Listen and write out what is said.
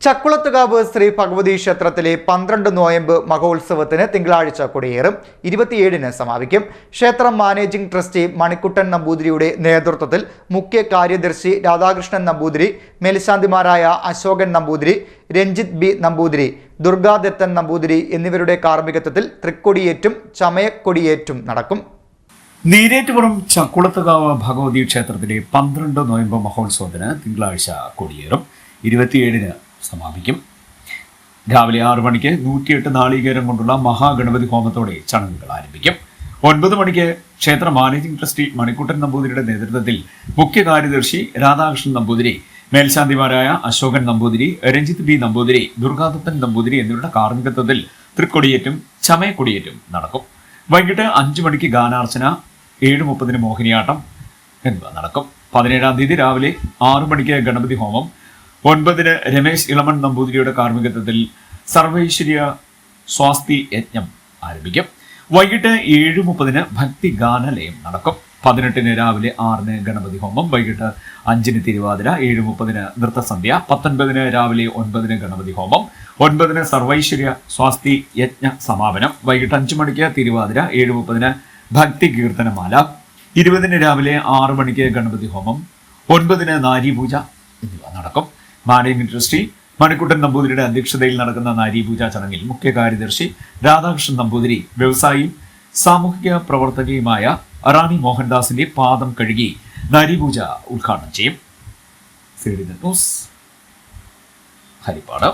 ചക്കുളത്തുകാവ് ശ്രീ ഭഗവതി ക്ഷേത്രത്തിലെ 12 നോയമ്പ് മഹോത്സവത്തിന് തിങ്കളാഴ്ച കൊടിയേറും. 27-ന് സമാപിക്കും. ക്ഷേത്രം മാനേജിംഗ് ട്രസ്റ്റി മണിക്കുട്ടൻ നമ്പൂതിരിയുടെ നേതൃത്വത്തിൽ മുഖ്യ കാര്യദർശി രാധാകൃഷ്ണൻ നമ്പൂതിരി, മേൽശാന്തിമാരായ അശോകൻ നമ്പൂതിരി, രഞ്ജിത്ത് ബി നമ്പൂതിരി, ദുർഗാദത്തൻ നമ്പൂതിരി എന്നിവരുടെ കാർമ്മികത്വത്തിൽ തൃക്കൊടിയേറ്റും ചമയക്കൊടിയേറ്റും നടക്കും. നീരേറ്റുപുറം ചക്കുളത്തുകാവ് ഭഗവതി ക്ഷേത്രത്തിലെ 12 നോയമ്പ് മഹോത്സവത്തിന് തിങ്കളാഴ്ച കൊടിയേറും. 27-ന് സമാപിക്കും. രാവിലെ 6 മണിക്ക് 108 നാളികേരം കൊണ്ടുള്ള മഹാഗണപതി ഹോമത്തോടെ ചടങ്ങുകൾ ആരംഭിക്കും. 9 മണിക്ക് ക്ഷേത്ര മാനേജിംഗ് ട്രസ്റ്റി മണിക്കുട്ടൻ നമ്പൂതിരിയുടെ നേതൃത്വത്തിൽ മുഖ്യ കാര്യദർശി രാധാകൃഷ്ണൻ നമ്പൂതിരി, മേൽശാന്തിമാരായ അശോകൻ നമ്പൂതിരി, രഞ്ജിത്ത് ബി നമ്പൂതിരി, ദുർഗാദത്തൻ നമ്പൂതിരി എന്നിവരുടെ കാർമ്മികത്വത്തിൽ തൃക്കൊടിയേറ്റും ചമയക്കൊടിയേറ്റും നടക്കും. വൈകിട്ട് 5 മണിക്ക് ഗാനാർച്ചന, 7:30 മോഹിനിയാട്ടം എന്നിവ നടക്കും. 17-ാം തീയതി രാവിലെ 6 മണിക്ക് ഗണപതി ഹോമം, 9-ന് രമേശ് ഇളമൺ നമ്പൂതിരിയുടെ കാർമ്മികത്വത്തിൽ സർവൈശ്വര്യ സ്വാസ്തി യജ്ഞം ആരംഭിക്കും. വൈകിട്ട് 7:30-ന് ഭക്തി ഗാനലയം നടക്കും. 18-ന് രാവിലെ 6-ന് ഗണപതി ഹോമം, വൈകിട്ട് 5-ന് തിരുവാതിര, 7:30-ന് നൃത്തസന്ധ്യ, 19-ന് രാവിലെ 9-ന് ഗണപതി ഹോമം, 9-ന് സർവൈശ്വര്യ സ്വാസ്തി യജ്ഞ സമാപനം, വൈകിട്ട് 5 മണിക്ക് തിരുവാതിര, 7:30-ന് ഭക്തി കീർത്തനമാല, 20-ന് രാവിലെ 6 മണിക്ക് ഗണപതി ഹോമം, 9-ന് നാരീപൂജ എന്നിവ നടക്കും. മാനേജിംഗ് ട്രസ്റ്റി മണിക്കുട്ടൻ നമ്പൂതിരിയുടെ അധ്യക്ഷതയിൽ നടക്കുന്ന നാരീപൂജ ചടങ്ങിൽ മുഖ്യ കാര്യദർശി രാധാകൃഷ്ണൻ നമ്പൂതിരി വ്യവസായിയും സാമൂഹിക പ്രവർത്തകയുമായ റാണി മോഹൻദാസിന്റെ പാദം കഴുകി നാരീപൂജ ഉദ്ഘാടനം ചെയ്യും. ന്യൂസ് ഹരിപ്പാട്.